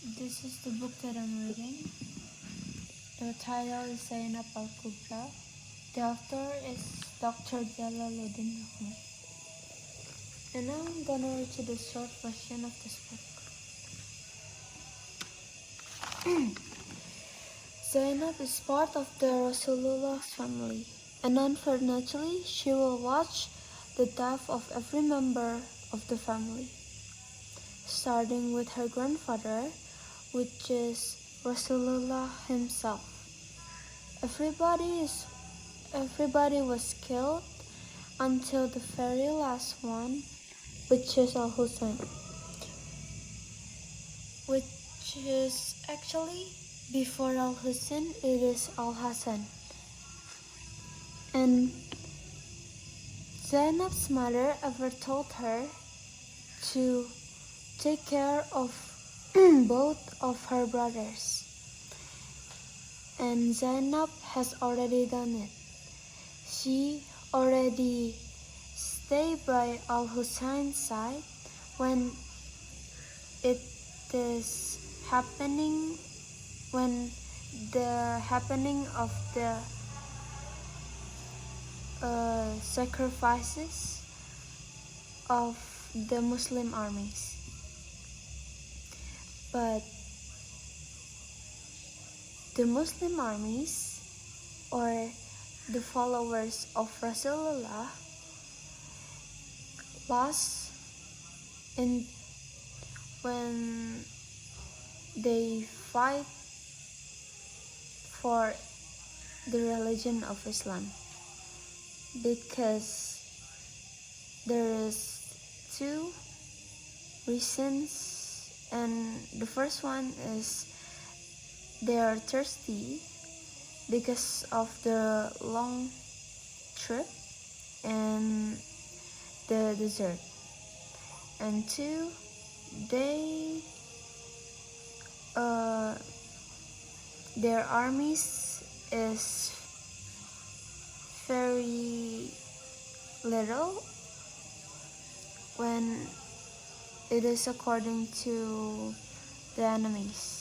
This is the book that I'm reading. The title is Zainab Al Qubra. The author is Dr. Jalaluddin Rakhmat. And now I'm gonna read you the short version of this book. Zainab is part of the Rasulullah's family, and unfortunately, she will watch the death of every member of the family, starting with her grandfather, which is Rasulullah himself. Everybody was killed until the very last one, which is Al-Hussein, which is actually before Al-Hussein, it is Al-Hassan. And Zainab's mother ever told her to take care of both of her brothers, and Zainab has already done it. She already stayed by Al-Hussein's side when the happening of the sacrifices of the Muslim armies. But the Muslim armies, or the followers of Rasulullah, lost when they fight for the religion of Islam, because there is two reasons. And the first one is they are thirsty because of the long trip and the desert. And two, their armies is very little when it is according to the enemies.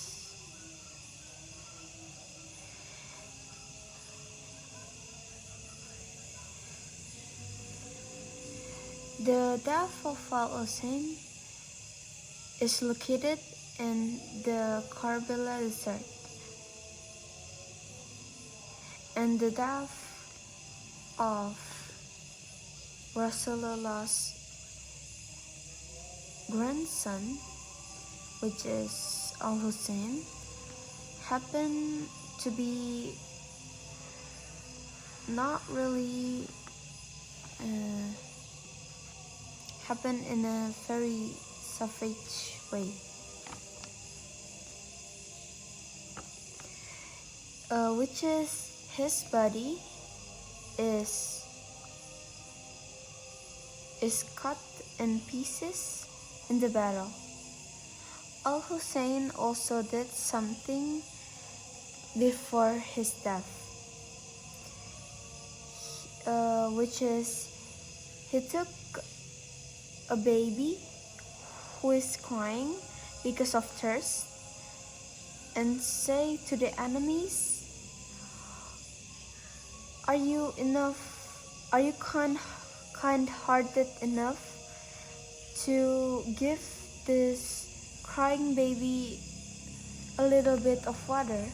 The death of Al-Hussein is located in the Karbala desert, and the death of Rasulullah's grandson, which is Al-Hussein, happened to be not really happened in a very savage way, which is his body is cut in pieces in the battle. Al-Hussein also did something before his death, which is he took a baby who is crying because of thirst and say to the enemies, are you kind-hearted enough to give this crying baby a little bit of water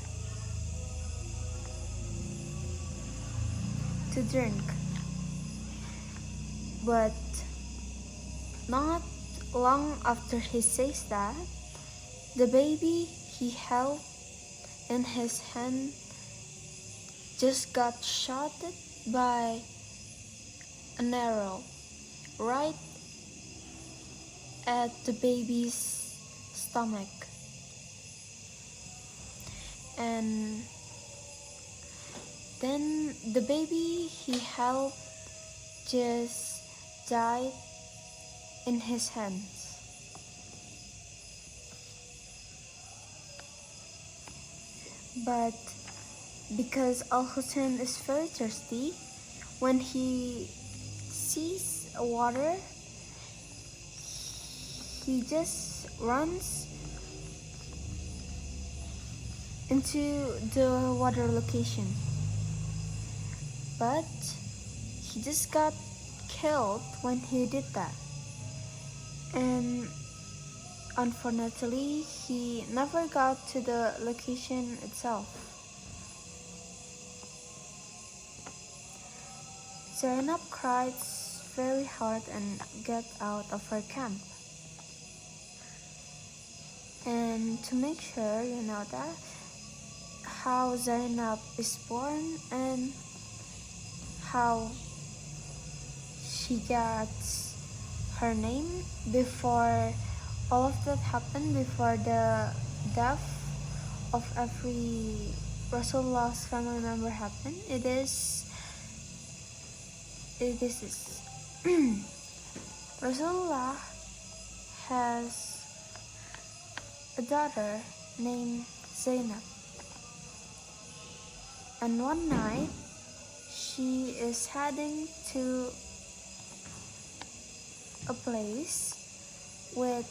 to drink? But not long after he says that, the baby he held in his hand just got shot by an arrow right at the baby's stomach. And then the baby he held just died in his hands. But because Al-Hussein is very thirsty, when he sees water, he just runs into the water location. But he just got killed when he did that. And unfortunately, he never got to the location itself. Zainab cried very hard and got out of her camp. And to make sure you know that how Zainab is born and how she gets her name before all of that happened, before the death of every Rasulullah's family member happened. It is this. Rasulullah has a daughter named Zainab, and one night she is heading to a place with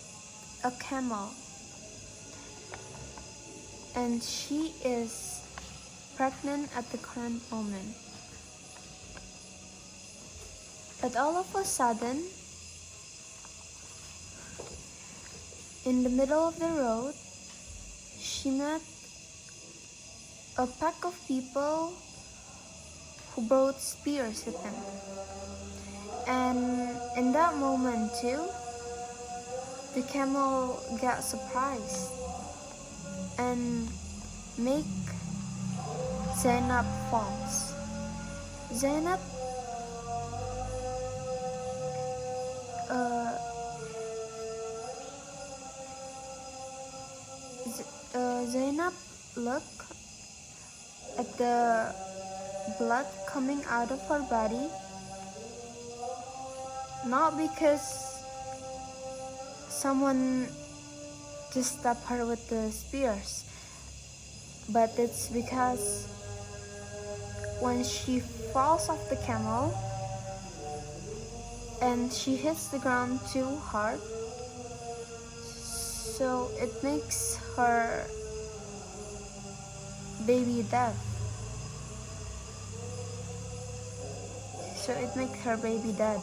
a camel, and she is pregnant at the current moment. But all of a sudden, in the middle of the road, she met a pack of people who brought spears with them. And in that moment too, the camel got surprised and make Zainab falls. Zainab Zainab looked at the blood coming out of her body, not because someone just stabbed her with the spears, but it's because when she falls off the camel and she hits the ground too hard, so it makes her baby dead. So it makes her baby dead.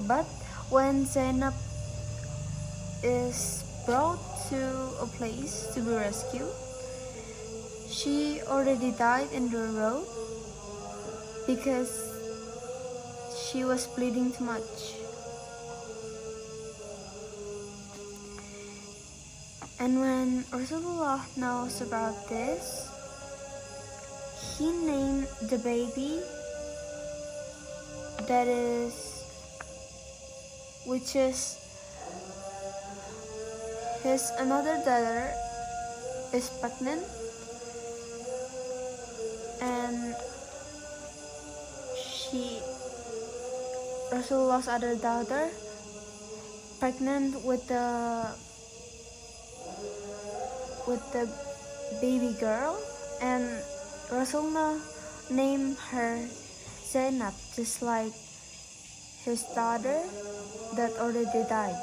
But when Zainab is brought to a place to be rescued, she already died in the road because she was bleeding too much. And when Rasulullah knows about this, he named the baby which is his another daughter is pregnant, and Rasulullah's other daughter pregnant with the baby girl, and Rasulullah named her Zainab, just like his daughter that already died.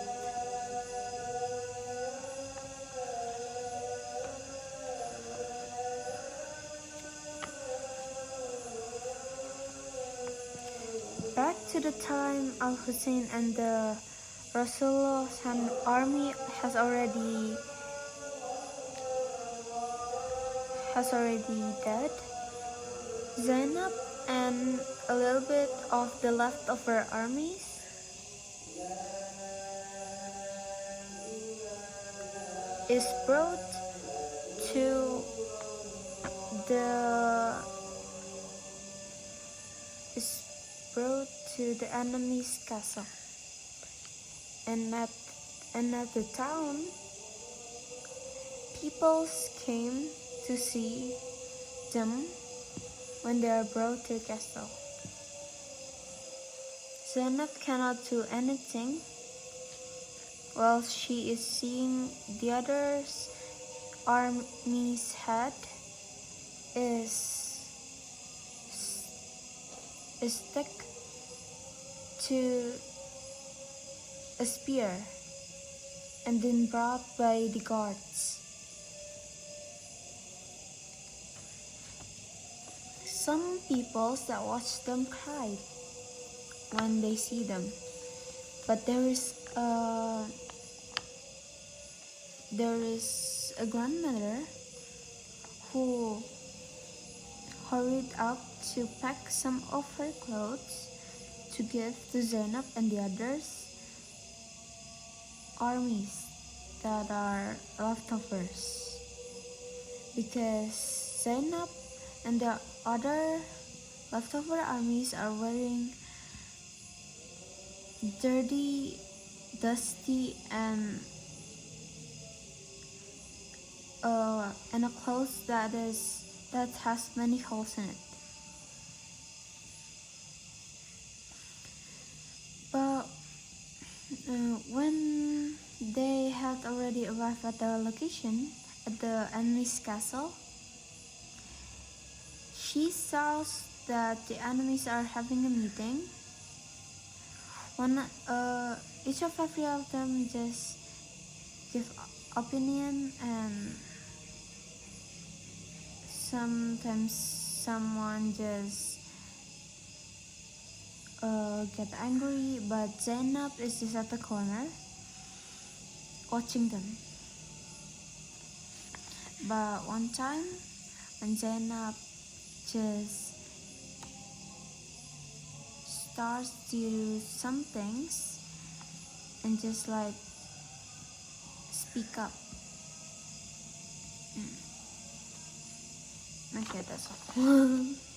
Back to the time Al-Hussein and the Rasulullah's army has already dead. Zainab and a little bit of the leftover armies is brought to the enemy's castle, and at the town, people came to see them when they are brought to the castle. Zainab cannot do anything while she is seeing the other army's head is stuck to a spear and then brought by the guards. Some people that watch them cried when they see them, but there is a grandmother who hurried up to pack some of her clothes to give to Zainab and the others armies that are leftovers, because Zainab and the other leftover armies are wearing dirty, dusty, and a clothes that has many holes in it. But when they had already arrived at the location, at the enemy's castle, she saw that the enemies are having a meeting. Each of every of them just give opinion, and sometimes someone just get angry, but Zainab is just at the corner watching them. But one time when Zainab just starts to do some things and just like speak up. Okay, that's all.